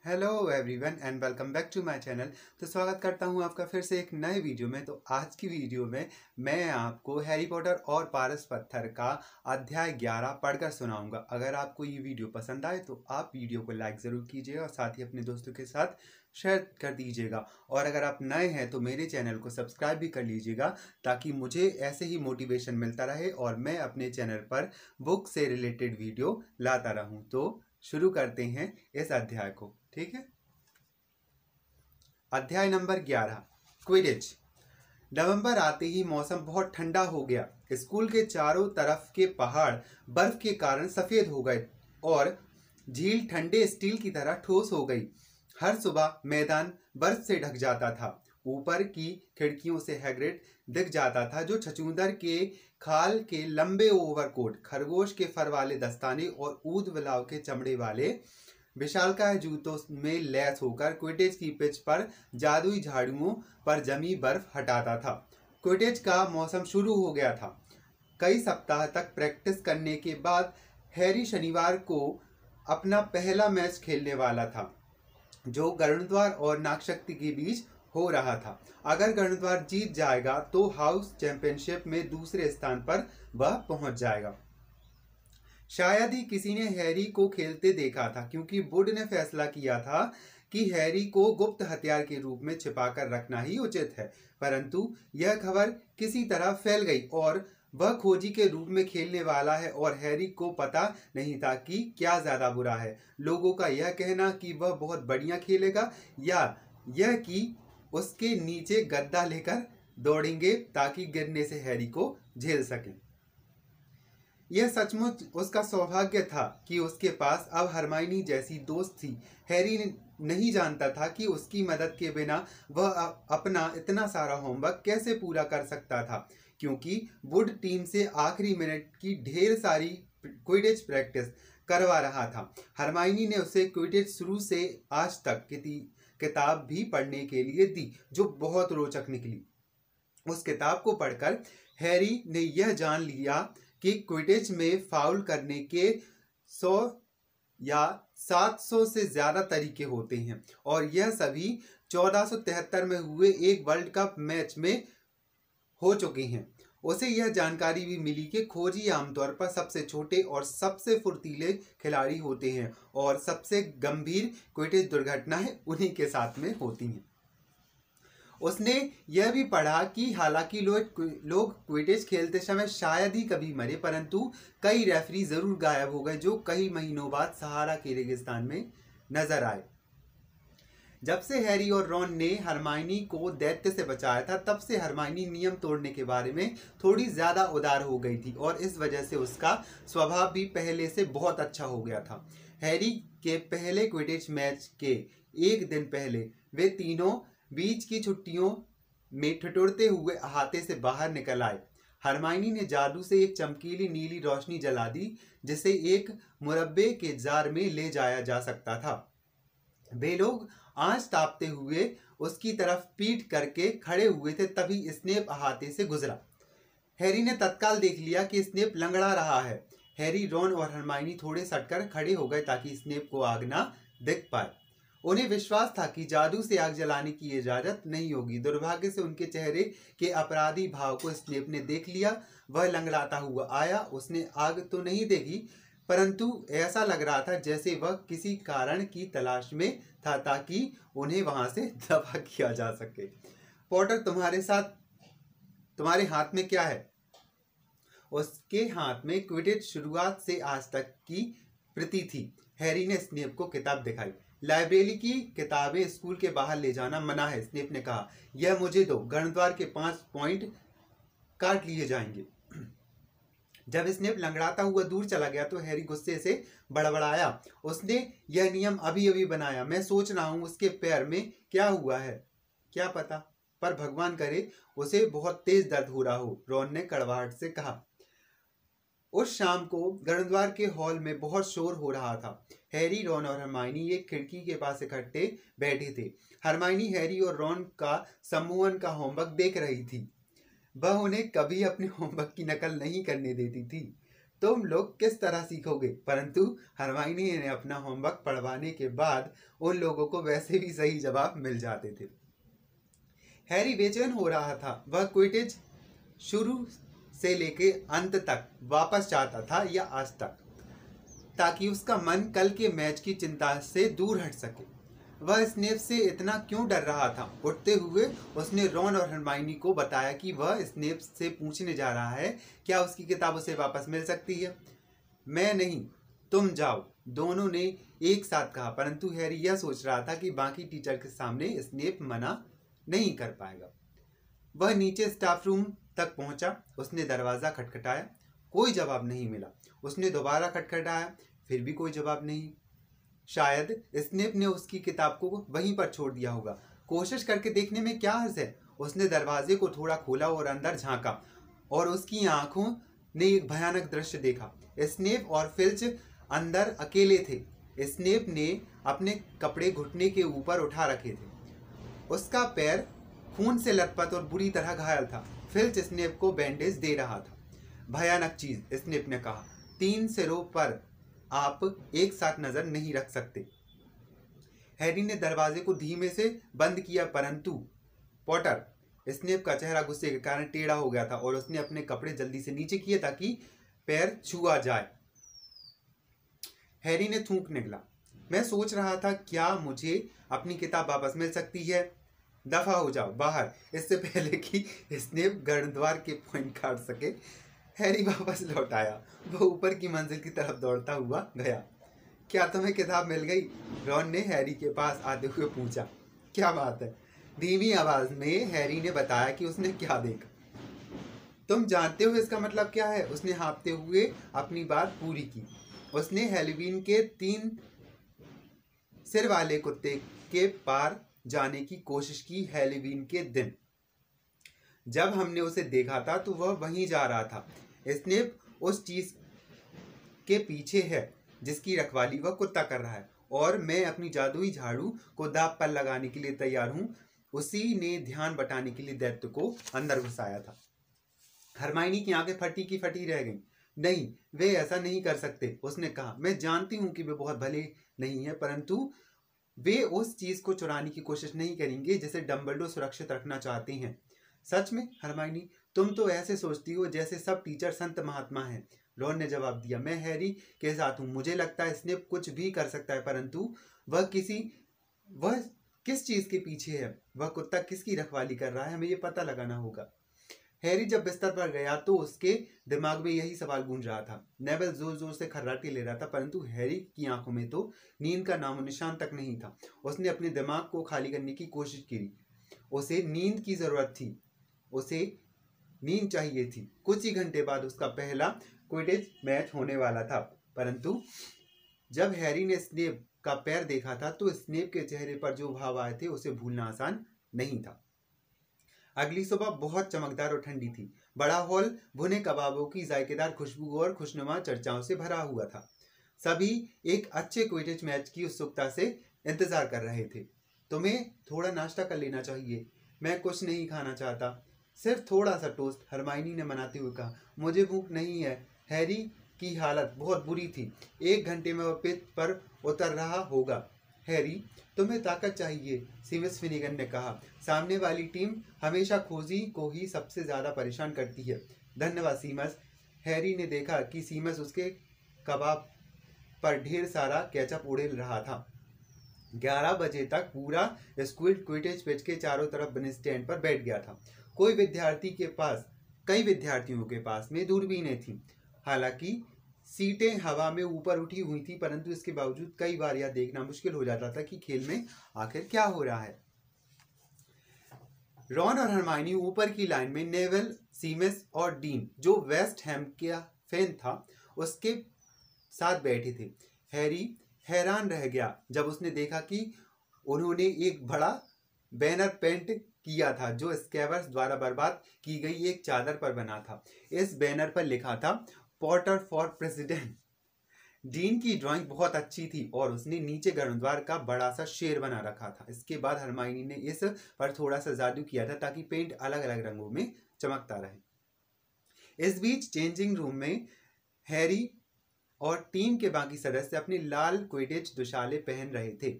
Hello everyone and welcome back to my channel. तो स्वागत करता हूं आपका फिर से एक नए वीडियो में। तो आज की वीडियो में मैं आपको हैरी पॉटर और पारस पत्थर का अध्याय 11 पढ़कर सुनाऊंगा। अगर आपको ये वीडियो पसंद आए तो आप वीडियो को लाइक ज़रूर कीजिएगा और साथ ही अपने दोस्तों के साथ शेयर कर दीजिएगा। और अगर आप नए हैं तो मेरे चैनल को सब्सक्राइब भी कर लीजिएगा ताकि मुझे ऐसे ही मोटिवेशन मिलता रहे और मैं अपने चैनल पर बुक से रिलेटेड वीडियो लाता रहूं। तो शुरू करते हैं इस अध्याय को, ठीक है। अध्याय नंबर 11, क्विडिच। नवंबर आते ही मौसम बहुत ठंडा हो गया। स्कूल के चारों तरफ के पहाड़ बर्फ के कारण सफेद हो गए और झील ठंडे स्टील की तरह ठोस हो गई। हर सुबह मैदान बर्फ से ढक जाता था। ऊपर की खिड़कियों से हैग्रिड दिख जाता था, जो छछूंदर के खाल के लंबे ओवरकोट, खरगोश के फर वाले दस्ताने और ऊद बिलाव के चमड़े वाले विशालकाय जूतों में लैस होकर क्विडिच की पिच पर जादुई झाड़ुओं पर जमी बर्फ हटाता था। क्विडिच का मौसम शुरू हो गया था। कई सप्ताह तक प्रैक्टिस करने के बाद हैरी शनिवार को अपना पहला मैच खेलने वाला था, जो गरुड़द्वार और नागशक्ति के बीच हो रहा था। अगर गरुड़द्वार जीत जाएगा तो हाउस चैंपियनशिप में दूसरे स्थान पर वह पहुंच जाएगा। शायद ही किसी ने हैरी को खेलते देखा था, क्योंकि वुड ने फैसला किया था कि हैरी को गुप्त हथियार के रूप में छिपाकर रखना ही उचित है। परंतु यह खबर किसी तरह फैल गई और वह खोजी के रूप में खेलने वाला है और हैरी को पता नहीं था कि क्या ज्यादा बुरा है, लोगों का यह कहना कि वह बहुत बढ़िया खेलेगा या यह कि उसके नीचे गद्दा लेकर दौड़ेंगे ताकि गिरने से हैरी को झेल सकें। यह सचमुच उसका सौभाग्य था कि उसके पास अब हरमाइनी जैसी दोस्त थी। हैरी नहीं जानता था कि उसकी मदद के बिना वह अपना इतना सारा होमवर्क कैसे पूरा कर सकता था, क्योंकि वुड टीम से आखिरी मिनट की ढेर सारी क्विडिच प्रैक्टिस करवा रहा था। हरमाइनी ने उसे क्विडिच शुरू से आज तक किताब भी पढ़ने के लिए दी, जो बहुत रोचक निकली। उस किताब को पढ़कर हैरी ने यह जान लिया कि क्विडिच में फाउल करने के 100 या 700 से ज्यादा तरीके होते हैं और यह सभी 1473 में हुए एक वर्ल्ड कप मैच में हो चुके हैं। उसे यह जानकारी भी मिली कि खोजी आमतौर पर सबसे छोटे और सबसे फुर्तीले खिलाड़ी होते हैं और सबसे गंभीर क्विडिच दुर्घटनाएं उन्हीं के साथ में होती हैं। उसने यह भी पढ़ा कि हालांकि लोग क्विडिच खेलते समय शायद ही कभी मरे, परंतु कई रेफरी जरूर गायब हो गए जो कई महीनों बाद सहारा के रेगिस्तान में नजर आए। जब से हैरी और रॉन ने हरमाइनी को दैत्य से बचाया था, तब से हरमाइनी नियम तोड़ने के बारे में थोड़ी ज्यादा उदार हो गई थी और इस वजह से उसका स्वभाव भी पहले से बहुत अच्छा हो गया था। हैरी के पहले क्विडिच मैच के एक दिन पहले वे तीनों बीच की छुट्टियों में ठिठुरते हुए अहाते से बाहर निकल आए। हरमाइनी ने जादू से एक चमकीली नीली रोशनी जला दी, जिसे एक मुरब्बे के जार में ले जाया जा सकता था। वे लोग आंच तापते हुए उसकी तरफ पीठ करके खड़े हुए थे, तभी स्नेप अहाते से गुजरा। हैरी ने तत्काल देख लिया कि स्नेप लंगड़ा रहा है। हैरी, रॉन और हरमाइनी थोड़े सटकर खड़े हो गए ताकि स्नेप को आग ना दिख पाए। उन्हें विश्वास था कि जादू से आग जलाने की इजाजत नहीं होगी। दुर्भाग्य से उनके चेहरे के अपराधी भाव को स्नेप ने देख लिया। वह लंगड़ाता हुआ आया। उसने आग तो नहीं देखी, परंतु ऐसा लग रहा था जैसे वह किसी कारण की तलाश में था ताकि उन्हें वहां से दफा किया जा सके। पॉटर, तुम्हारे हाथ में क्या है? उसके हाथ में क्विडिच शुरुआत से आज तक की प्रति थी। हैरी ने स्नेप को किताब दिखाई। लाइब्रेरी की किताबें स्कूल के बाहर ले जाना मना है, स्नेप ने कहा। यह मुझे दो, गणद्वार के 5 पॉइंट काट लिए जाएंगे। जब स्नेप लंगड़ाता हुआ दूर चला गया तो हैरी गुस्से से बड़बड़ाया। उसने यह नियम अभी अभी बनाया। मैं सोच रहा हूं उसके पैर में क्या हुआ है, क्या पता, पर भगवान करे उसे बहुत तेज दर्द हो रहा हो, रॉन ने कड़वाहट से कहा। उस शाम को गणद्वार के हॉल में बहुत शोर हो रहा था। हैरी, रॉन और हरमाइनी एक खिड़की के पास इकट्ठे बैठे थे। हरमाइनी हैरी और रॉन का सम्मोहन का होमवर्क देख रही थी। वह उन्हें कभी अपने होमवर्क की नकल नहीं करने देती थी। तुम लोग किस तरह सीखोगे? परंतु हरमाइनी ने अपना होमवर्क पढ़वाने के बाद उन लोगों को वैसे भी सही जवाब मिल जाते थे। हैरी बेचैन हो रहा था। वह क्विडिच शुरू से लेके अंत तक वापस चाहता था, या आज तक, ताकि उसका मन कल के मैच की चिंता से दूर हट सके। वह स्नेप से इतना क्यों डर रहा था? उठते हुए उसने रॉन और हरमाइनी को बताया कि वह स्नेप से पूछने जा रहा है क्या उसकी किताब उसे वापस मिल सकती है। मैं नहीं, तुम जाओ, दोनों ने एक साथ कहा। परंतु हैरी यह सोच रहा था कि बाकी टीचर के सामने स्नेप मना नहीं कर पाएगा। वह नीचे स्टाफ रूम तक पहुंचा। उसने दरवाजा खटखटाया, कोई जवाब नहीं मिला। उसने दोबारा खटखटाया, फिर भी कोई जवाब नहीं। शायद स्नेप ने उसकी किताब को वहीं पर छोड़ दिया होगा। कोशिश करके देखने में क्या हर्ज है? उसने दरवाजे को थोड़ा खोला और अंदर झांका, और उसकी आंखों ने एक भयानक दृश्य देखा। स्नेप और फिल्च अंदर अकेले थे। स्नेप ने अपने कपड़े घुटने के ऊपर उठा रखे थे। उसका पैर खून से लथपथ और बुरी तरह घायल था। फिल्च स्नेप को बैंडेज दे रहा था। भयानक चीज, स्नेप ने कहा, 3 सिरों पर आप एक साथ नजर नहीं रख सकते। हैरी ने दरवाजे को धीमे से बंद किया, परंतु पॉटर, स्नेप का चेहरा गुस्से के कारण टेढ़ा हो गया था और उसने अपने कपड़े जल्दी से नीचे किए ताकि पैर छुआ जाए। हैरी ने थूक निकला। मैं सोच रहा था क्या मुझे अपनी किताब वापस मिल सकती है? दफा हो जाओ बाहर, इससे पहले कि स्नेप गर्णद्वार के पॉइंट काट सके। हैरी वापस लौट आया। वह ऊपर की मंजिल की तरफ दौड़ता हुआ गया। क्या तुम्हें किताब मिल गई? रॉन ने हैरी के पास आते हुए पूछा। क्या बात है? धीमी आवाज में हैरी ने बताया कि उसने क्या देखा। तुम जानते हो इसका मतलब क्या है? उसने हाँफते हुए अपनी बात पूरी की। उसने हैलोवीन के 3 सिर वाले कुत्ते के पार जाने की कोशिश की। हैलोवीन के दिन जब हमने उसे देखा था तो वह वहीं जा रहा था। स्नेप उस चीज के पीछे है जिसकी रखवाली वह कुत्ता कर रहा है, और मैं अपनी जादुई झाड़ू को दांव पर लगाने के लिए तैयार हूं। उसी ने ध्यान बटाने के लिए दैत्य को अंदर घुसाया था। हरमाइनी की आंखें फटी की फटी रह गईं। नहीं, वे ऐसा नहीं कर सकते, उसने कहा। मैं जानती हूं कि वे बहुत भले नहीं है, परंतु वे उस चीज को चुराने की कोशिश नहीं करेंगे जिसे डम्बलडोर सुरक्षित रखना चाहते हैं। सच में हरमाइनी, तुम तो ऐसे सोचती हो जैसे सब टीचर संत महात्मा हैं। रॉन ने जवाब दिया। मैं हैरी के साथ हूं। मुझे लगता है स्नेप कुछ भी कर सकता है, परंतु वह किस चीज के पीछे है? वह कुत्ता किसकी रखवाली कर रहा है? हमें ये पता लगाना होगा। हैरी जब बिस्तर पर गया तो उसके दिमाग में यही सवाल गूंज रहा था। नेविल जोर जोर से खर्राटे ले रहा था, परंतु हैरी की आंखों में तो नींद का नामो निशान तक नहीं था। उसने अपने दिमाग को खाली करने की कोशिश की। उसे नींद की जरूरत थी। उसे नींद चाहिए थी। कुछ ही घंटे बाद उसका पहला क्विडिच मैच होने वाला था, परंतु जब हैरी ने स्नेप का पैर देखा था तो स्नेप के चेहरे पर जो भाव आए थे उसे भूलना आसान नहीं था। अगली सुबह बहुत चमकदार और ठंडी थी। बड़ा हॉल भुने कबाबों की जायकेदार खुशबू और खुशनुमा चर्चाओं से भरा हुआ था। सभी एक अच्छे क्विडिच मैच की उत्सुकता से इंतजार कर रहे थे। तुम्हें थोड़ा नाश्ता कर लेना चाहिए। मैं कुछ नहीं खाना चाहता, सिर्फ थोड़ा सा टोस्ट, हरमाइनी ने मनाते हुए कहा। मुझे भूख नहीं है। हैरी की हालत बहुत बुरी थी। 1 घंटे में वह पिच पर उतर रहा होगा। हैरी, तुम्हें ताकत चाहिए, सीमस फिनिगन ने कहा। सामने वाली टीम हमेशा खोजी को ही सबसे ज्यादा परेशान करती है। धन्यवाद सीमस। हैरी ने देखा कि सीमस उसके कबाब पर ढेर सारा केचप उड़ेल रहा था। 11 बजे तक पूरा स्कूल क्विडिच पिच के चारों तरफ बने स्टैंड पर बैठ गया था। कई विद्यार्थियों के पास में दूरबीनें थीं। हालांकि सीटें हवा में ऊपर उठी हुई थी, परंतु इसके बावजूद कई बार यह देखना मुश्किल हो जाता था कि खेल में आखिर क्या हो रहा है। रॉन और हरमाइनी ऊपर की लाइन में नेविल, सीमस और डीन, जो वेस्ट हैम का फैन था, उसके साथ बैठे थे। हैरी हैरान रह गया जब उसने देखा कि उन्होंने एक बड़ा बैनर पेंट किया था जो स्कैवर्स द्वारा बर्बाद की गई एक चादर पर बना था। इस बैनर पर लिखा था, पॉटर फॉर प्रेसिडेंट। डीन की ड्राइंग बहुत अच्छी थी और उसने नीचे गर्णद्वार का बड़ा सा शेर बना रखा था। इसके बाद हरमाइनी ने इस पर थोड़ा सा जादू किया था ताकि पेंट अलग अलग रंगों में चमकता रहे। इस बीच चेंजिंग रूम में हैरी और टीम के बाकी सदस्य अपने लाल क्विडिच दुशाले पहन रहे थे।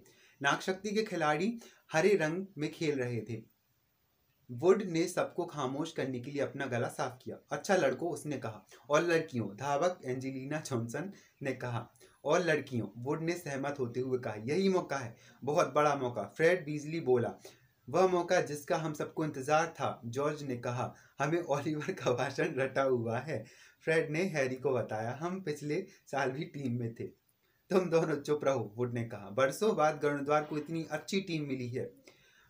नागशक्ति के खिलाड़ी हरे रंग में खेल रहे थे। वुड ने सबको खामोश करने के लिए अपना गला साफ किया। अच्छा लड़कों, उसने कहा, और लड़कियों, धावक एंजेलिना जॉनसन ने कहा। और लड़कियों, वुड ने सहमत होते हुए कहा। यही मौका है, बहुत बड़ा मौका, फ्रेड बीजली बोला। वह मौका जिसका हम सबको इंतजार था, जॉर्ज ने कहा। हमें ओलिवर का भाषण रटा हुआ है, फ्रेड ने हैरी को बताया। हम पिछले साल भी टीम में थे। तुम दोनों चुप रहो, वुड ने कहा। बरसों बाद गरुड़द्वार को इतनी अच्छी टीम मिली है।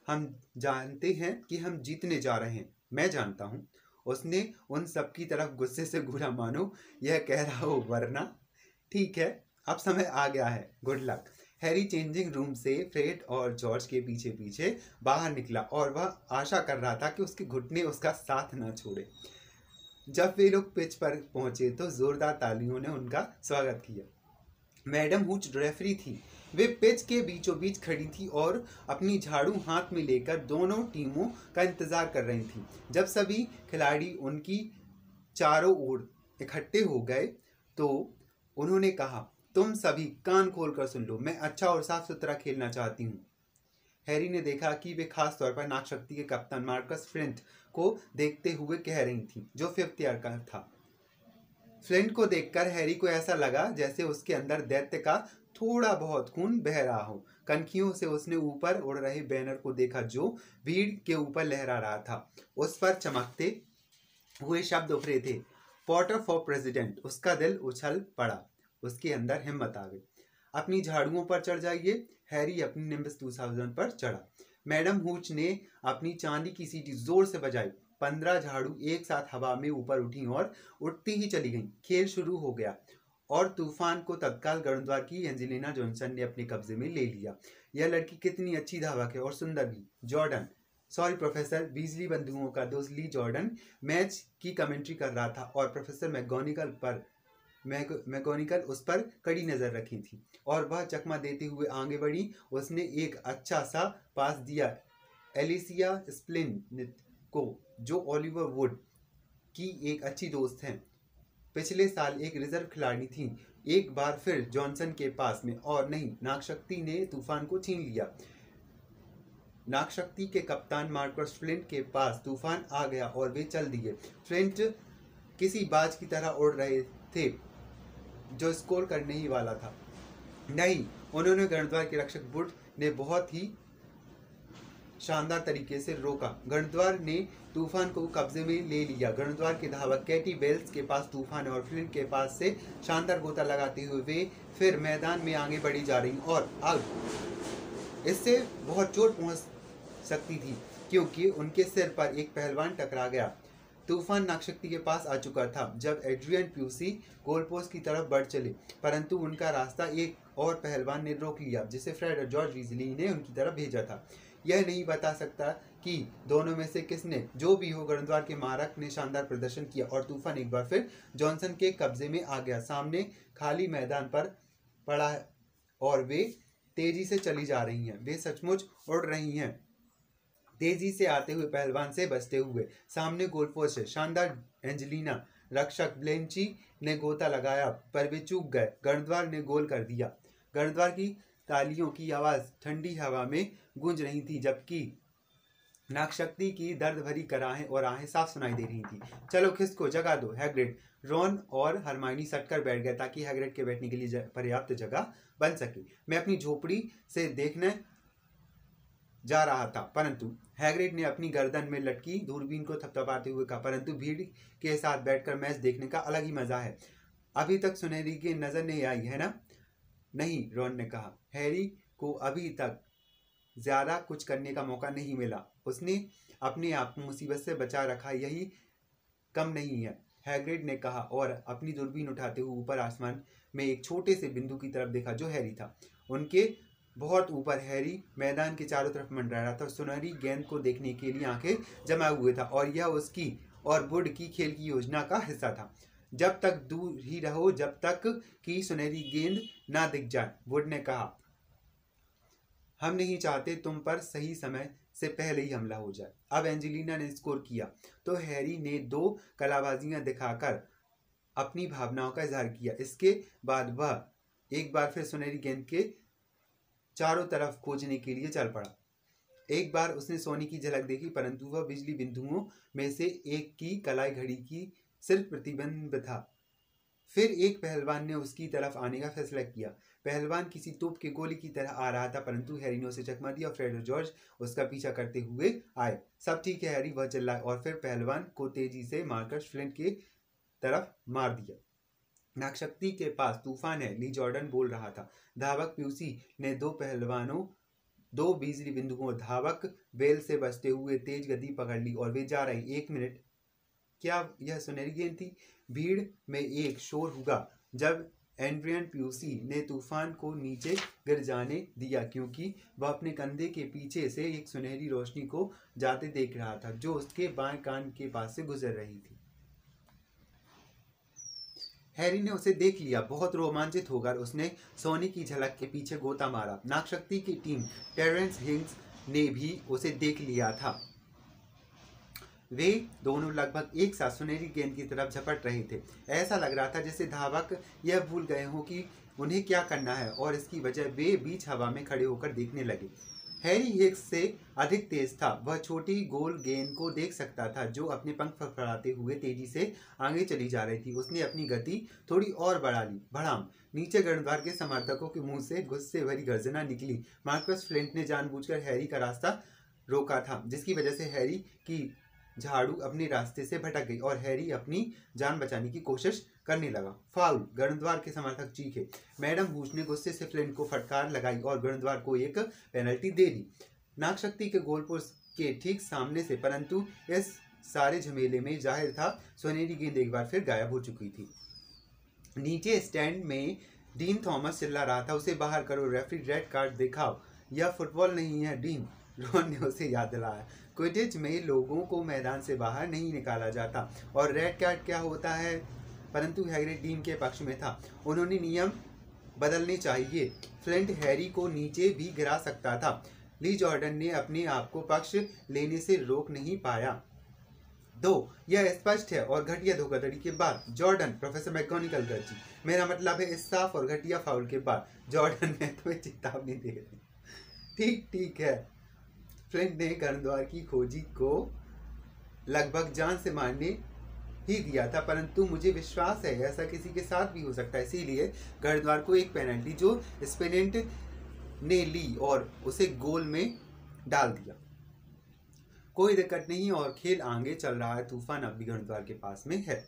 हम जानते हैं कि हम जीतने जा रहे हैं। मैं जानता हूँ, उसने उन सबकी तरफ गुस्से से घूरा, मानो यह कह रहा हो वरना। ठीक है, अब समय आ गया है, good luck. Harry changing room से फ्रेड और जॉर्ज के पीछे पीछे बाहर निकला और वह आशा कर रहा था कि उसके घुटने उसका साथ न छोड़े। जब वे लोग पिच पर पहुंचे तो जोरदार तालियों ने उनका स्वागत किया। मैडम हुच रेफरी थी। वे पिच के बीचों बीच खड़ी थी और अपनी झाड़ू हाथ में लेकर दोनों टीमों का इंतजार कर रही थी। जब सभी खिलाड़ी उनकी चारों ओर इकट्ठे हो गए तो उन्होंने कहा, तुम सभी कान खोलकर सुन लो, मैं अच्छा और साफ सुथरा खेलना चाहती हूँ। हैरी ने देखा कि वे खास तौर पर नागशक्ति के कप्तान मार्कस फ्लिंट को देखते हुए कह रही थी, जो 5th ईयर का था। फ्लिंट को देखकर हैरी को ऐसा लगा जैसे उसके अंदर दैत्य का थोड़ा बहुत खून बह रहा हो। कनखियों से उसने ऊपर उड़ रहे बैनर को देखा जो भीड़ के ऊपर लहरा रहा था। उस पर चमकते हुए शब्द उभरे थे, पॉटर फॉर प्रेसिडेंट। उसका दिल उछल पड़ा, उसके अंदर हिम्मत आ गई। अपनी झाड़ुओं पर चढ़ जाइए। हैरी अपनी निम्बस 2000 पर चढ़ा। मैडम हुच ने अपनी चांदी की सीटी जोर से बजाई। 15 झाड़ू एक साथ हवा में ऊपर उठी और उठती ही चली गईं। खेल शुरू हो गया और तूफान को तत्काल गरुड़द्वार की एंजेलिना जॉनसन ने अपने कब्जे में ले लिया। यह लड़की कितनी अच्छी धावक है और सुंदर भी। जॉर्डन, सॉरी प्रोफेसर, बीजली बंधुओं का दोस्त ली जॉर्डन मैच की कमेंट्री कर रहा था और प्रोफेसर मैगोनिकल उस पर कड़ी नजर रखी थी और वह चकमा देते हुए आगे बढ़ी। उसने एक अच्छा सा पास दिया एलिसिया स्प्लिन को, जो ओलिवर वुड की एक अच्छी दोस्त हैं। पिछले साल एक रिजर्व खिलाड़ी थी। एक बार फिर जॉनसन के पास में, और नहीं, नागशक्ति ने तूफान को छीन लिया। नागशक्ति के कप्तान मार्कस फ्लिंट के पास तूफान आ गया और वे चल दिए। फ्लिंट किसी बाज की तरह उड़ रहे थे जो स्कोर करने ही वाला था। नहीं, उन्होंने गरुड़द्वार के रक्षक वुड ने बहुत ही शानदार तरीके से रोका। गरुड़द्वार ने तूफान को कब्जे में ले लिया। गरुड़द्वार के धावक कैटी बेल्स के पास तूफान और फ्लिंट के पास से शानदार गोता लगाते हुए वे फिर मैदान में आगे बढ़ी जा रही और अब इससे बहुत चोट पहुंच सकती थी क्योंकि उनके सिर पर एक पहलवान टकरा गया। तूफान नागशक्ति के पास आ चुका था जब एड्रियन प्यूसी गोलपोस्ट की तरफ बढ़ चले, परंतु उनका रास्ता एक और पहलवान ने रोक लिया जिसे फ्रेड और जॉर्ज वीजली ने उनकी तरफ भेजा था। यह नहीं बता सकता कि दोनों में से किसने, जो भी हो, गरुड़द्वार के मारक ने शानदार प्रदर्शन किया और तूफान एक बार फिर जॉनसन के कब्जे में आ गया। सामने खाली मैदान पर पड़ा है और वे तेजी से चली जा रही हैं। वे सचमुच उड़ रही हैं, तेजी से आते हुए पहलवान से बचते हुए। सामने गोलपोस्ट है। शानदार एंजेलिना। रक्षक ब्लेंची ने गोता लगाया पर वे चूक गए। गरुड़द्वार ने गोल कर दिया। गरुड़द्वार की तालियों की आवाज ठंडी हवा में गूंज रही थी जबकि नागशक्ति की दर्द भरी कराहें और आहें साफ सुनाई दे रही थी। चलो खिसको, जगा दो हैग्रिड। रॉन और हरमाइनी सटकर बैठ गए ताकि हैग्रिड के बैठने के लिए पर्याप्त जगह बन सके। मैं अपनी झोपड़ी से देखने जा रहा था, परंतु हैग्रिड ने अपनी गर्दन में लटकी दूरबीन को थपथपाते हुए कहा, परंतु भीड़ के साथ बैठकर मैच देखने का अलग ही मजा है। अभी तक सुनहरी गेंद नजर नहीं आई है ना? नहीं, रॉन ने कहा। हैरी को अभी तक ज्यादा कुछ करने का मौका नहीं मिला। उसने अपने आप को मुसीबत से बचा रखा, यही कम नहीं है, हैग्रिड ने कहा और अपनी दूरबीन उठाते हुए ऊपर आसमान में एक छोटे से बिंदु की तरफ देखा जो हैरी था। उनके बहुत ऊपर हैरी मैदान के चारों तरफ मंडरा रहा था और सुनहरी गेंद को देखने के लिए आंखें जमा हुए था और यह उसकी और वुड की खेल की योजना का हिस्सा था। जब तक दूर ही रहो जब तक कि सुनहरी गेंद ना दिख जाए, वुड ने कहा। हम नहीं चाहते तुम पर सही समय से पहले ही हमला हो जाए। अब एंजेलिना ने स्कोर किया तो हैरी ने 2 कलाबाजियां दिखाकर अपनी भावनाओं का इजहार किया। इसके बाद वह एक बार फिर सुनहरी गेंद के चारों तरफ खोजने के लिए चल पड़ा। एक बार उसने सोने की झलक देखी, परंतु वह बिजली बिंदुओं में से एक की कलाई घड़ी की सिर्फ प्रतिबिंब था। फिर एक पहलवान ने उसकी तरफ आने का फैसला किया। पहलवान किसी तोप के गोले की तरह आ रहा था, परंतु हैरी ने उसे चकमा दिया और फ्रेड और जॉर्ज उसका पीछा करते हुए आए। सब ठीक है हैरी, वह चिल्लाया और फिर पहलवान को तेजी से मारकर फ्लिंट की तरफ मार दिया। नागशक्ति के पास तूफान है, ली जॉर्डन बोल रहा था। धावक प्यूसी ने दो बिजली बिंदुओं धावक बेल से बचते हुए तेज गति पकड़ ली और वे जा रहे। 1 मिनट। क्या यह सुनहरी गेंद थी? भीड़ में एक शोर हुआ जब एड्रियन प्यूसी ने तूफान को नीचे गिर जाने दिया, क्योंकि वह अपने कंधे के पीछे से एक सुनहरी रोशनी को जाते देख रहा था जो उसके बाएं कान के पास से गुजर रही थी। हैरी ने उसे देख लिया। बहुत रोमांचित होकर उसने सोने की झलक के पीछे गोता मारा। नागशक्ति की टीम टेरेंस हिग्स ने भी उसे देख लिया था। वे दोनों लगभग एक साथ सुनहरी गेंद की तरफ झपट रहे थे। ऐसा लग रहा था जैसे धावक यह भूल गए हों कि उन्हें क्या करना है और इसकी वजह वे बीच हवा में खड़े होकर देखने लगे। हैरी हिग्स से अधिक तेज था। वह छोटी गोल गेंद को देख सकता था जो अपने पंख फड़फड़ाते हुए तेजी से आगे चली जा रही थी। उसने अपनी गति थोड़ी और बढ़ा ली। भड़ाम! नीचे गणद्वार के समर्थकों के मुंह से गुस्से भरी गर्जना निकली। मार्कस फ्लिंट ने जानबूझकर हैरी का रास्ता रोका था, जिसकी वजह से हैरी की झाड़ू अपने रास्ते से भटक गई और हैरी अपनी जान बचाने की कोशिश करने लगा। फाउल! गणद्वार के समर्थक चीखे। मैडम हूश ने गुस्से से फ्लिंट को फटकार लगाई और गणद्वार को एक पेनल्टी दे दी। नागशक्ति के गोलपोस्ट के ठीक सामने से, परंतु इस सारे झमेले में जाहिर था सुनहरी गेंद एक बार फिर गायब हो चुकी थी। नीचे स्टैंड में डीन थॉमस चिल्ला रहा था, उसे बाहर करो, रेफरी रेड कार्ड दिखाओ। यह फुटबॉल नहीं है डीन, रोन ने उसे याद दिलाया। क्विडिच में लोगों को मैदान से बाहर नहीं निकाला जाता और रेड कार्ड क्या होता है, परंतु हैरी टीम के पक्ष में था। उन्होंने नियम बदलने चाहिए। फ्लिंट हैरी को नीचे भी गिरा सकता था। ली जॉर्डन ने अपने आप को पक्ष लेने से रोक नहीं पाया। यह स्पष्ट है और घटिया धोखाधड़ी के बाद। जॉर्डन! Professor McGonagall गर्जी। मेरा मतलब है इस साफ और घटिया फाउल के बाद। जॉर्डन ने तुम्हें चेतावनी दे दी। ठीक है। फ्लिंट ने गणद्वार की खोजी को लगभग जान से मारने ही दिया था, परंतु मुझे विश्वास है ऐसा किसी के साथ भी हो सकता है। इसीलिए गणद्वार को एक पेनल्टी जो स्पेनेंट ने ली और उसे गोल में डाल दिया। कोई दिक्कत नहीं और खेल आगे चल रहा है। तूफान अब भी गणद्वार के पास में है।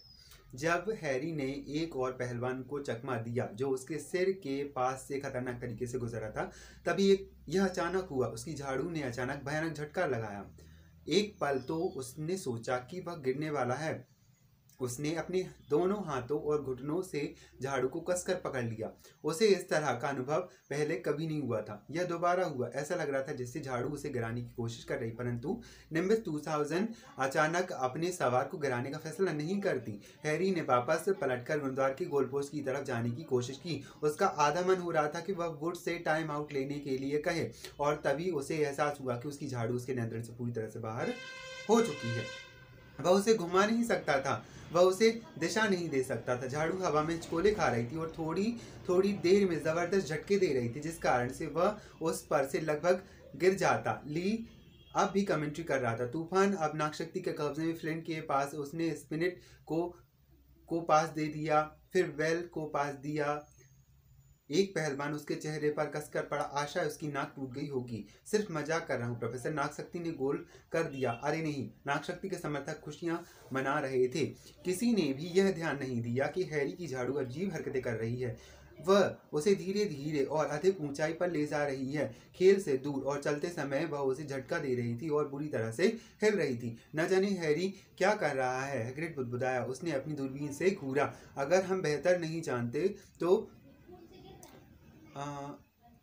जब हैरी ने एक और पहलवान को चकमा दिया जो उसके सिर के पास से खतरनाक तरीके से गुजरा था, तभी यह अचानक हुआ। उसकी झाड़ू ने अचानक भयानक झटका लगाया। एक पल तो उसने सोचा कि वह गिरने वाला है। उसने अपने दोनों हाथों और घुटनों से झाड़ू को कसकर पकड़ लिया। उसे इस तरह का अनुभव पहले कभी नहीं हुआ था। यह दोबारा हुआ। ऐसा लग रहा था जैसे झाड़ू उसे गिराने की कोशिश कर रही, परंतु निम्बस 2000 अचानक अपने सवार को गिराने का फैसला नहीं करती। हैरी ने वापस पलटकर गुरुद्वार के गोलपोस्ट की तरफ जाने की कोशिश की। उसका आधा मन हो रहा था कि वह वुड से टाइम आउट लेने के लिए कहे, और तभी उसे एहसास हुआ कि उसकी झाड़ू उसके नियंत्रण से पूरी तरह से बाहर हो चुकी है। वह उसे घुमा नहीं सकता था, वह उसे दिशा नहीं दे सकता था। झाड़ू हवा में चकोले खा रही थी और थोड़ी देर में जबरदस्त झटके दे रही थी, जिस कारण से वह उस पर से लगभग गिर जाता। ली अब भी कमेंट्री कर रहा था। तूफान अब नागशक्ति के कब्जे में। फ्लिंट के पास उसने स्पिनेट को पास दे दिया, फिर वेल को पास दिया। एक पहलवान उसके चेहरे पर कसकर पड़ा। आशा उसकी नाक टूट गई होगी। सिर्फ मजाक कर रहा हूँ प्रोफेसर। नागशक्ति ने गोल कर दिया। अरे नहीं। नागशक्ति के समर्थक खुशियां मना रहे थे। किसी ने भी यह ध्यान नहीं दिया कि हैरी की झाड़ू अजीब हरकतें कर रही है। वह उसे धीरे धीरे और अधिक ऊंचाई पर ले जा रही है, खेल से दूर, और चलते समय वह उसे झटका दे रही थी और बुरी तरह से हिल रही थी। न जाने हैरी क्या कर रहा है। हैग्रिड बुदबुदाया। उसने अपनी दूरबीन से घूरा। अगर हम बेहतर नहीं जानते तो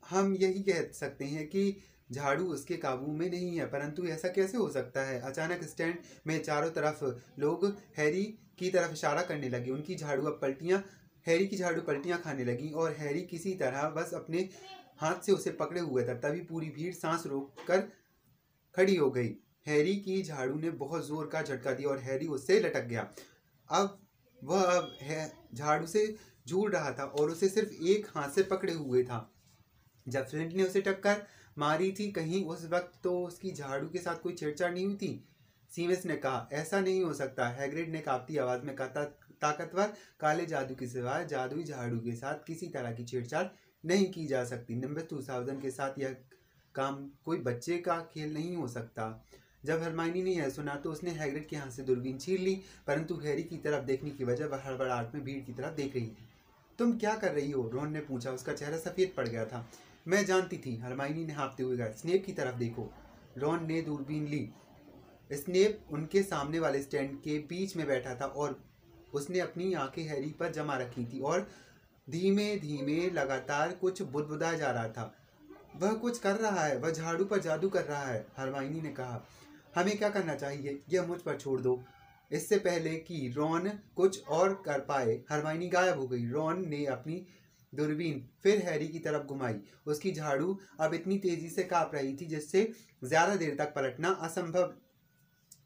हम यही कह सकते हैं कि झाड़ू उसके काबू में नहीं है, परंतु ऐसा कैसे हो सकता है? अचानक स्टैंड में चारों तरफ लोग हैरी की तरफ इशारा करने लगे। उनकी झाड़ू अब हैरी की झाड़ू पलटियां खाने लगी और हैरी किसी तरह बस अपने हाथ से उसे पकड़े हुए था। तभी पूरी भीड़ सांस रोककर खड़ी हो गई। हैरी की झाड़ू ने बहुत जोर का झटका दिया और हैरी उससे लटक गया। अब वह अब है झाड़ू से झूल रहा था और उसे सिर्फ एक हाथ से पकड़े हुए था। जब फ्लिंट ने उसे टक्कर मारी थी, कहीं उस वक्त तो उसकी झाड़ू के साथ कोई छेड़छाड़ नहीं हुई थी? सीमस ने कहा, ऐसा नहीं हो सकता। हैग्रिड ने कांपती आवाज में कहा, ताकतवर काले जादू के सिवाय जादुई झाड़ू के साथ किसी तरह की छेड़छाड़ नहीं की जा सकती। निम्बस 2000 के साथ यह काम कोई बच्चे का खेल नहीं हो सकता। जब हरमाइनी ने यह सुना तो उसने हैग्रिड के हाथ से दूरबीन छीन ली, परंतु हैरी की तरफ देखने की वजह वह हड़बड़ाहट में भीड़ की तरफ देख रही थी। तुम क्या कर रही हो? रॉन ने पूछा। उसका चेहरा सफेद पड़ गया था। मैं जानती थी, हरमाइनी ने हाँफते हुए कहा। स्नेप की तरफ देखो। रॉन ने दूरबीन ली। स्नेप उनके सामने वाले स्टैंड के बीच में बैठा था और उसने अपनी आंखें हैरी पर जमा रखी थी और धीमे धीमे लगातार कुछ बुदबुदा जा रहा था। वह कुछ कर रहा है, वह झाड़ू पर जादू कर रहा है, हरमाइनी ने कहा। हमें क्या करना चाहिए? यह मुझ पर छोड़ दो। इससे पहले कि रॉन कुछ और कर पाए, हरमाइनी गायब हो गई। रॉन ने अपनी दूरबीन फिर हैरी की तरफ घुमाई। उसकी झाड़ू अब इतनी तेजी से कांप रही थी जिससे ज्यादा देर तक पलटना असंभव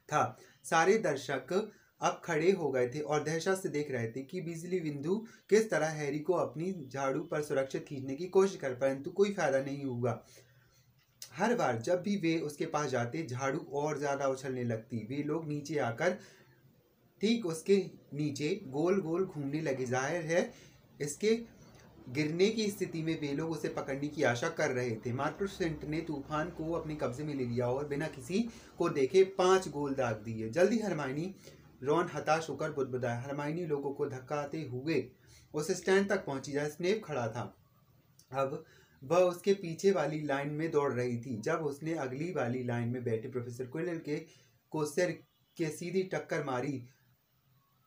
था। सारे दर्शक अब खड़े हो गए थे और दहशत से देख रहे थे कि बिजली बिंदु किस तरह हैरी को अपनी झाड़ू पर सुरक्षित खींचने की कोशिश कर, परंतु कोई फायदा नहीं हुआ। हर बार जब भी वे उसके पास जाते, झाड़ू और ज्यादा उछलने लगती। वे लोग नीचे आकर ठीक उसके नीचे गोल गोल घूमने लगे। जाहिर है इसके गिरने की स्थिति में वे लोग उसे पकड़ने की आशा कर रहे थे। मार्कस फ्लिंट ने तूफान को अपने कब्जे में ले लिया और बिना किसी को देखे 5 गोल दाग दिए। जल्दी हरमाइनी, रॉन हताश होकर बुदबुदाया। हरमाइनी लोगों को धक्काते हुए उस स्टैंड तक पहुंची जहां स्नेप खड़ा था। अब वह उसके पीछे वाली लाइन में दौड़ रही थी। जब उसने अगली वाली लाइन में बैठे प्रोफेसर क्विरल को सिर के सीधी टक्कर मारी,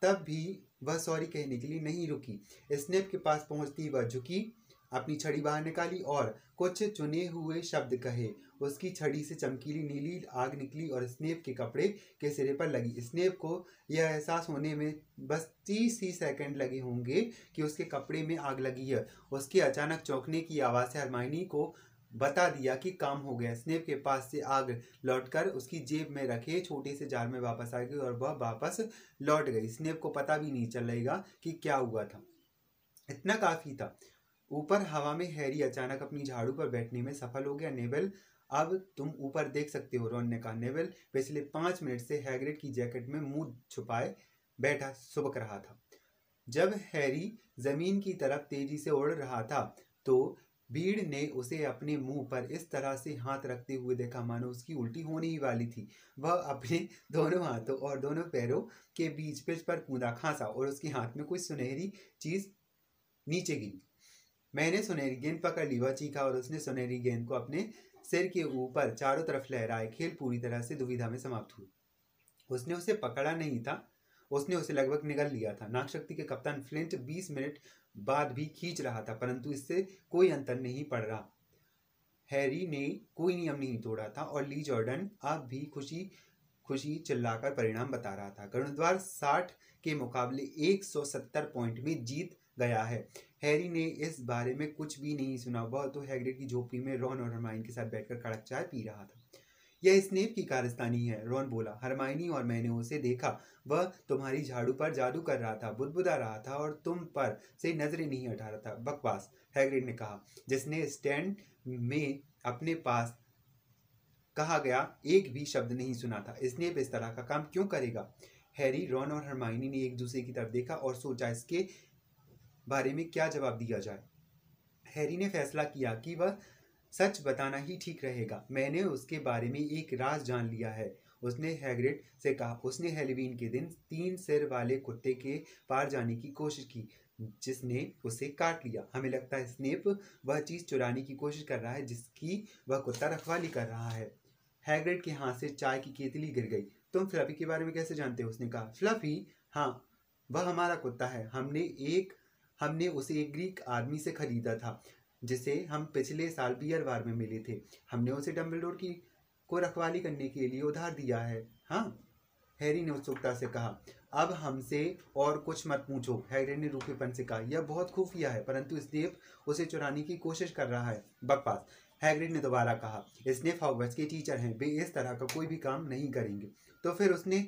तब भी वह सॉरी कहने के लिए नहीं रुकी। स्नेप के पास पहुंचती वह झुकी, अपनी छड़ी बाहर निकाली और कुछ चुने हुए शब्द कहे। उसकी छड़ी से चमकीली नीली आग निकली और स्नेप के कपड़े के सिरे पर लगी। स्नेप को यह एहसास होने में बस 30 ही सेकंड लगे होंगे कि उसके कपड़े में आग लगी है। उसके अचानक चौंकने की आवाज से हरमाइनी को बता दिया कि काम हो गया। स्नेप के पास से आग लौटकर उसकी जेब में रखे छोटे से जार में वापस आ गई और वह वापस लौट गई। स्नेप को पता भी नहीं चलेगा कि क्या हुआ था। इतना काफी था। ऊपर हवा में हैरी अचानक अपनी झाड़ू पर बैठने में सफल हो गया। नेविल, अब तुम ऊपर देख सकते हो, रॉन ने कहा। नेविल पिछले 5 मिनट से हैग्रिड की जैकेट में मुंह छुपाए बैठा सुबक रहा था। जब हैरी जमीन की तरफ तेजी से उड़ रहा था तो भीड़ ने उसे अपने मुंह पर इस तरह से हाथ रखते हुए देखा मानो उसकी उल्टी होने ही वाली थी। वह अपने दोनों हाथों और दोनों पैरों के बीच पिच पर कूदा, खांसा और उसके हाथ में कुछ सुनहरी चीज नीचे गिरी। मैंने सुनहरी गेंद पकड़ ली, वह चीखा और उसने सुनहरी गेंद को अपने सिर के ऊपर चारों तरफ लहराए। खेल पूरी तरह से दुविधा में समाप्त हुआ। उसने उसे पकड़ा नहीं था, उसने उसे लगभग निगल लिया था। नागशक्ति के कप्तान फ्लिंट 20 मिनट बाद भी खींच रहा था, परंतु इससे कोई अंतर नहीं पड़ रहा। हैरी ने कोई नियम नहीं तोड़ा था और ली जॉर्डन अब भी खुशी खुशी चिल्लाकर परिणाम बता रहा था। गरुड़द्वार 60 के मुकाबले 170 पॉइंट में जीत गया है। हैरी ने इस बारे में कुछ भी नहीं सुना। वह तो हैग्रिड की झोपड़ी में रॉन और हरमाइनी के साथ बैठकर कड़क चाय पी रहा था। यह स्नेप की कारस्तानी है, रॉन बोला। हरमाइनी और मैंने उसे देखा, वह तुम्हारी झाड़ू पर जादू कर रहा था, बुदबुदा रहा था और तुम पर से नजरें नहीं हटा रहा था। बकवास, हैग्रिड ने कहा, जिसने स्टैंड में अपने पास कहा गया एक भी शब्द नहीं सुना था। स्नेप इस तरह का काम क्यों करेगा? हैरी, रॉन और हरमाइनी ने एक दूसरे की तरफ देखा और सोचा इसके बारे में क्या जवाब दिया जाए। हैरी ने फैसला किया कि वह सच बताना ही ठीक रहेगा। मैंने उसके बारे में एक राज जान लिया है, उसने हैग्रिड से कहा। उसने हैलोवीन के दिन 3 सिर वाले कुत्ते के पार जाने की कोशिश की जिसने उसे काट लिया। हमें लगता है स्नेप वह चीज चुराने की कोशिश कर रहा है जिसकी वह कुत्ता रखवाली कर रहा है। हैग्रिड के हाथ से चाय की केतली गिर गई। तुम फ्लफी के बारे में कैसे जानते हो? उसने कहा। फ्लफी? हाँ, वह हमारा कुत्ता है। हमने उसे एक ग्रीक आदमी से खरीदा था जिसे हम पिछले साल बियर बार में मिले थे। हमने उसे डम्बलडोर को रखवाली करने के लिए उधार दिया है। हाँ, हैरी ने उत्सुकता से कहा। अब हमसे और कुछ मत पूछो, हैरी ने रूखेपन से कहा। यह बहुत खुफिया है, परंतु स्नेप उसे चुराने की कोशिश कर रहा है। बकवास, हैग्रिड ने दोबारा कहा। स्नेप हॉगवर्ट्स के टीचर हैं, वे इस तरह का कोई भी काम नहीं करेंगे। तो फिर उसने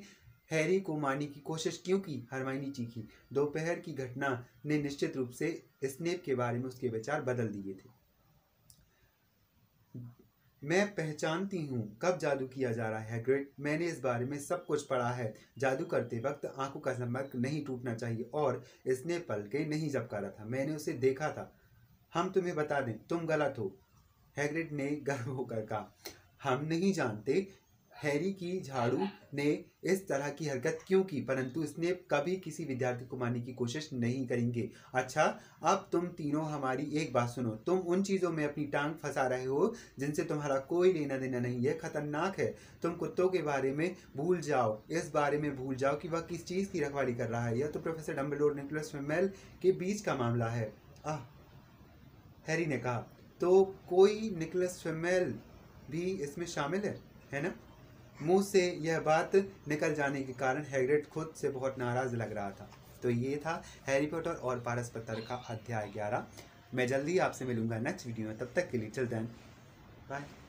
हैरी को मारने की कोशिश क्यों की? हरमाइनी चीखी। दोपहर की घटना ने निश्चित रूप से स्नेप के बारे में उसके विचार बदल दिए थे। मैं पहचानती हूँ कब जादू किया जा रहा है हैग्रिड। मैंने इस बारे में सब कुछ पढ़ा है। जादू करते वक्त आंखों का संपर्क नहीं टूटना चाहिए और स्नेप पलकें नहीं झपका रहा था। मैंने उसे देखा था। हम तुम्हें बता दें, तुम गलत हो, हैग्रिड ने गर्व होकर कहा। हम नहीं जानते हैरी की झाड़ू ने इस तरह की हरकत क्यों की, परंतु स्नेप कभी किसी विद्यार्थी को मारने की कोशिश नहीं करेंगे। अच्छा, अब तुम तीनों हमारी एक बात सुनो। तुम उन चीज़ों में अपनी टांग फंसा रहे हो जिनसे तुम्हारा कोई लेना देना नहीं है। खतरनाक है। तुम कुत्तों के बारे में भूल जाओ, इस बारे में भूल जाओ कि वह किस चीज़ की रखवाली कर रहा है। यह तो प्रोफेसर डम्बलडोर निकोलस फ्लेमेल के बीच का मामला है। हैरी ने कहा। तो कोई निकोलस फ्लेमेल भी इसमें शामिल है ना? मुंह से यह बात निकल जाने के कारण हैग्रिड खुद से बहुत नाराज लग रहा था। तो ये था हैरी पॉटर और पारस पत्थर का अध्याय 11। मैं जल्दी आपसे मिलूंगा नेक्स्ट वीडियो में। तब तक के लिए चल दें, बाय।